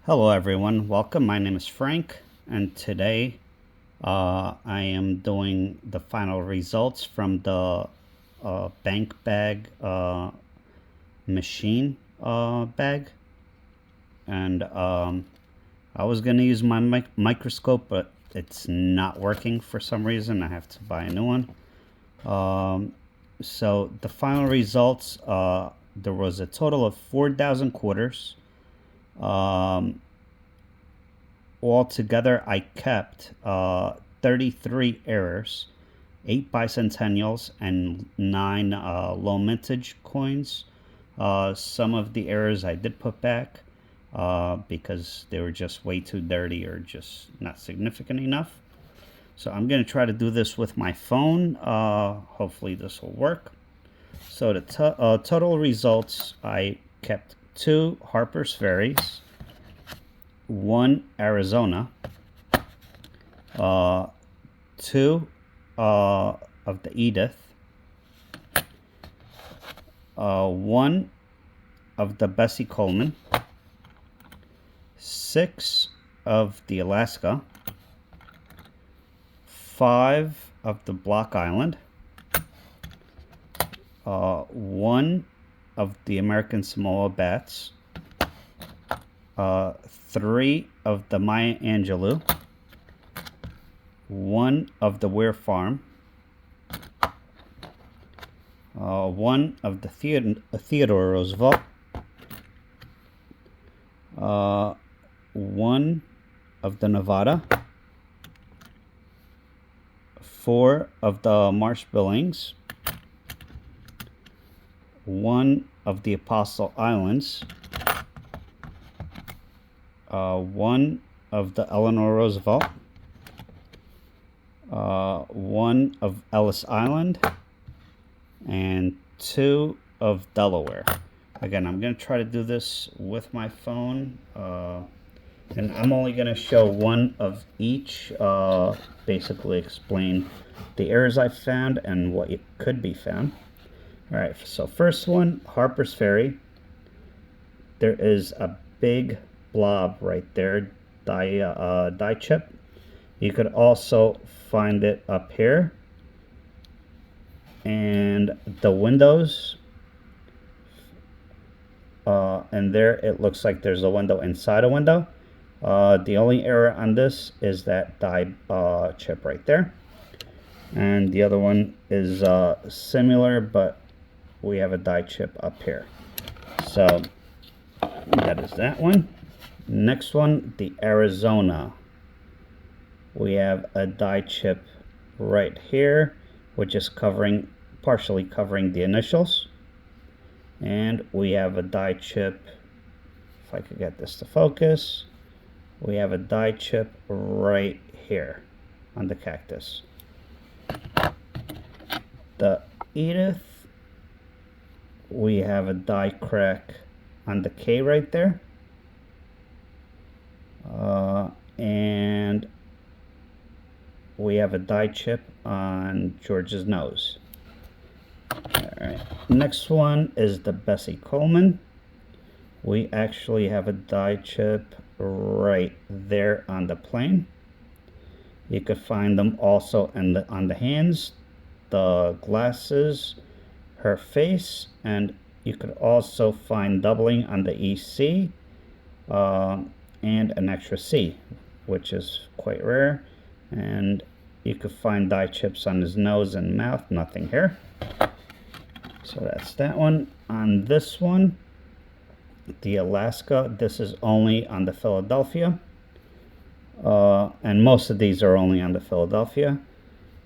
Hello everyone, welcome. My name is Frank, and today I am doing the final results from the bank bag machine bag. And I was going to use my microscope, but it's not working for some reason. I have to buy a new one. So the final results, there was a total of 4,000 quarters. Altogether, I kept 33 errors, 8 bicentennials, and 9 low mintage coins. Some of the errors I did put back because they were just way too dirty or just not significant enough. So I'm going to try to do this with my phone. Hopefully this will work. So the total results, I kept 2 Harper's Ferries, 1 Arizona, 2 of the Edith, 1 of the Bessie Coleman, 6 of the Alaska, 5 of the Block Island, 1 of the American Samoa Bats, 3 of the Maya Angelou, 1 of the Weir Farm, 1 of the Theodore Roosevelt, 1 of the Nevada, 4 of the Marsh Billings, 1 of the Apostle Islands, 1 of the Eleanor Roosevelt, 1 of Ellis Island, and 2 of Delaware. Again, I'm going to try to do this with my phone, and I'm only going to show 1 of each, basically explain the errors I found and what it could be found. Alright, so first one, Harper's Ferry. There is a big blob right there, die chip. You could also find it up here, and the windows, and there it looks like there's a window inside a window. The only error on this is that die chip right there, and the other one is similar, but we have a die chip up here. So that is that one. Next one, the Arizona. We have a die chip right here, which is partially covering the initials. And we have a die chip, if I could get this to focus, we have a die chip right here on the cactus. The Edith, we have a die crack on the K right there. And we have a die chip on George's nose. Alright, next one is the Bessie Coleman. We actually have a die chip right there on the plane. You could find them also on the hands, the glasses, her face, and you could also find doubling on the EC and an extra C, which is quite rare. And you could find die chips on his nose and mouth, nothing here. So that's that one. On this one, the Alaska, this is only on the Philadelphia. And most of these are only on the Philadelphia.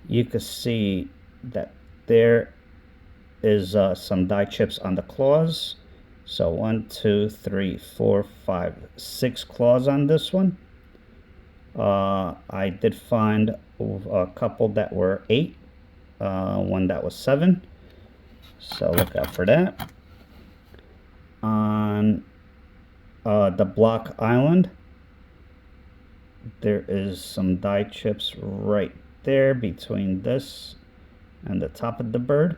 You can see that there is some die chips on the claws. So 1, 2, 3, 4, 5, 6 claws on this one. I did find a couple that were 8, one that was 7. So look out for that. On the Block Island, there is some die chips right there between this and the top of the bird.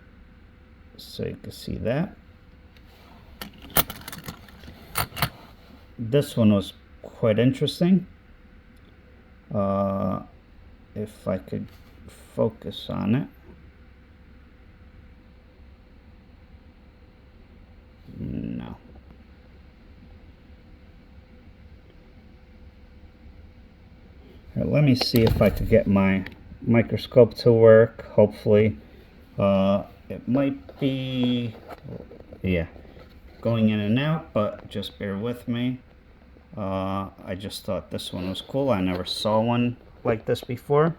So you can see that. This one was quite interesting. If I could focus on it. No. Right, let me see if I could get my microscope to work. Hopefully. It might be, yeah, going in and out, but just bear with me. I just thought this one was cool. I never saw one like this before.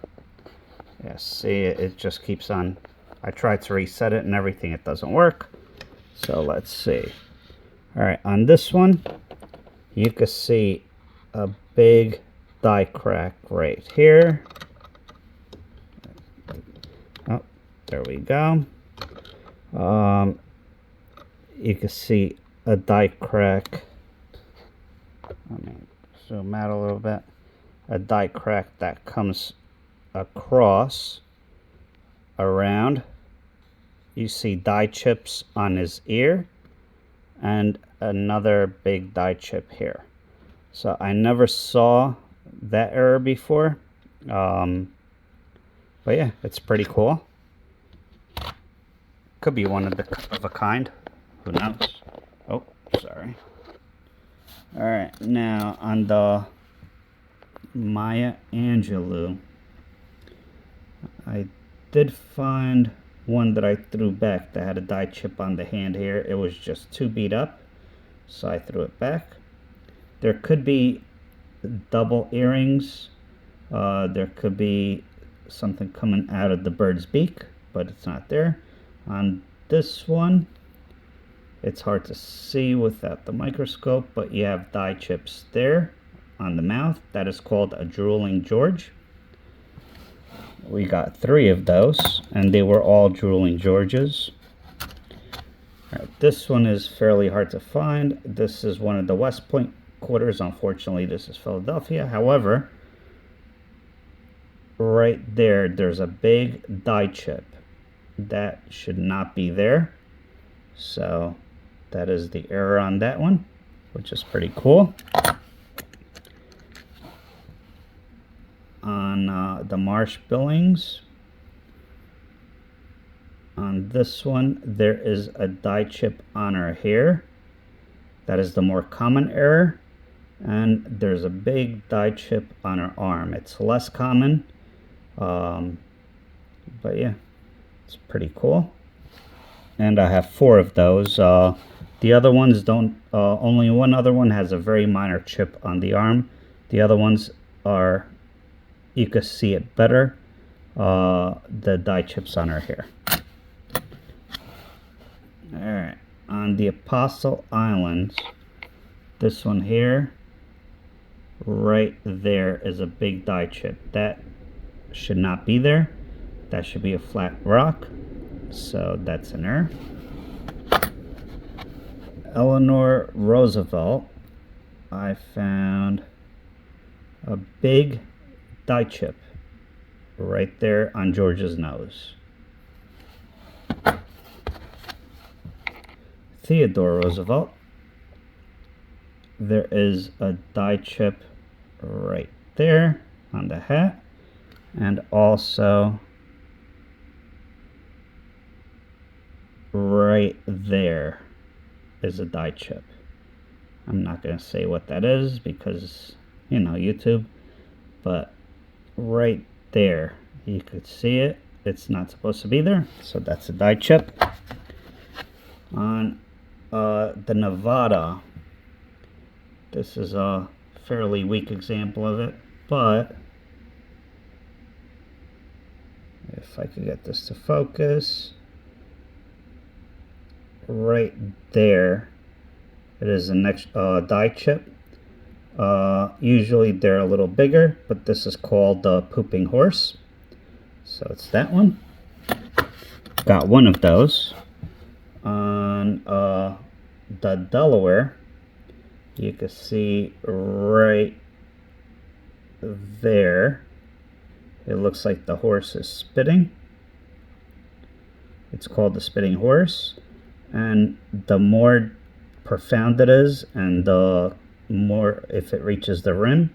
Yeah, see, it just keeps on. I tried to reset it and everything, it doesn't work. So let's see. All right, on this one, you can see a big die crack right here. Oh, there we go. You can see a die crack. Let me zoom out a little bit. A die crack that comes across around. You see die chips on his ear and another big die chip here. So I never saw that error before. But yeah, it's pretty cool. Could be one of a kind. Who knows? Oh, sorry. All right, now on the Maya Angelou, I did find one that I threw back that had a die chip on the hand here. It was just too beat up, so I threw it back. There could be double earrings. There could be something coming out of the bird's beak, but it's not there. On this one, it's hard to see without the microscope, but you have die chips there on the mouth. That is called a drooling George. We got 3 of those, and they were all drooling Georges. All right, this one is fairly hard to find. This is one of the West Point quarters. Unfortunately, this is Philadelphia. However, right there, there's a big die chip. That should not be there. So that is the error on that one, which is pretty cool. On the Marsh Billings, on this one, there is a die chip on her hair. That is the more common error. And there's a big die chip on her arm. It's less common. But yeah, it's pretty cool. And I have 4 of those. The other ones don't, only one other one has a very minor chip on the arm. The other ones are, you can see it better, the die chips on her hair. Alright, on the Apostle Islands, this one here, right there is a big die chip. That should not be there. That should be a flat rock. So that's an error. Eleanor Roosevelt, I found a big die chip right there on George's nose. Theodore Roosevelt, there is a die chip right there on the hat, and also right there is a die chip. I'm not going to say what that is because, you know, YouTube, but right there you could see it. It's not supposed to be there, so that's a die chip. On the Nevada, this is a fairly weak example of it, but if I could get this to focus, right there, it is the next die chip. Usually they're a little bigger, but this is called the pooping horse. So it's that one. Got one of those. On the Delaware, you can see right there, it looks like the horse is spitting. It's called the spitting horse. And the more profound it is and the more, if it reaches the rim,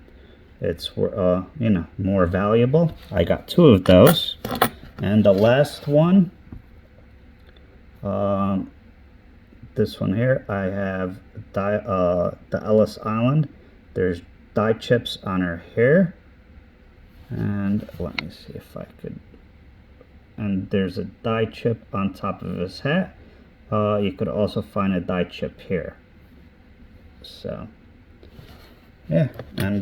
it's you know, more valuable. I got 2 of those. And the last one, this one here, I have the Ellis Island. There's dye chips on her hair, and let me see if I could, and there's a dye chip on top of his hat. You could also find a dye chip here. So yeah, and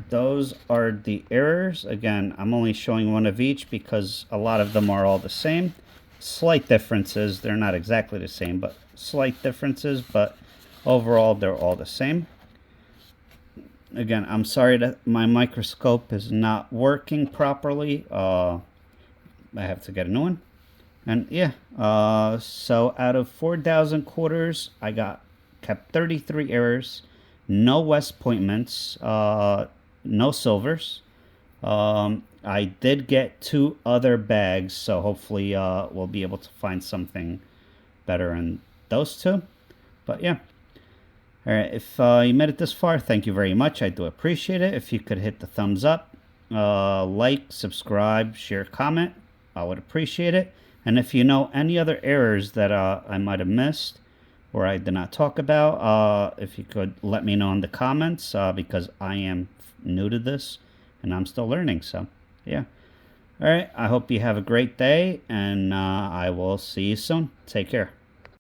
those are the errors. Again, I'm only showing one of each because a lot of them are all the same. Slight differences, they're not exactly the same, but slight differences, but overall they're all the same. Again, I'm sorry that my microscope is not working properly. I have to get a new one. And yeah, so out of 4,000 quarters, I kept 33 errors, no West Pointments, no silvers. I did get 2 other bags, so hopefully we'll be able to find something better in those 2. But yeah. Alright, if you made it this far, thank you very much. I do appreciate it. If you could hit the thumbs up, like, subscribe, share, comment, I would appreciate it. And if you know any other errors that I might have missed or I did not talk about, if you could let me know in the comments, because I am new to this and I'm still learning. So, yeah. All right. I hope you have a great day, and I will see you soon. Take care.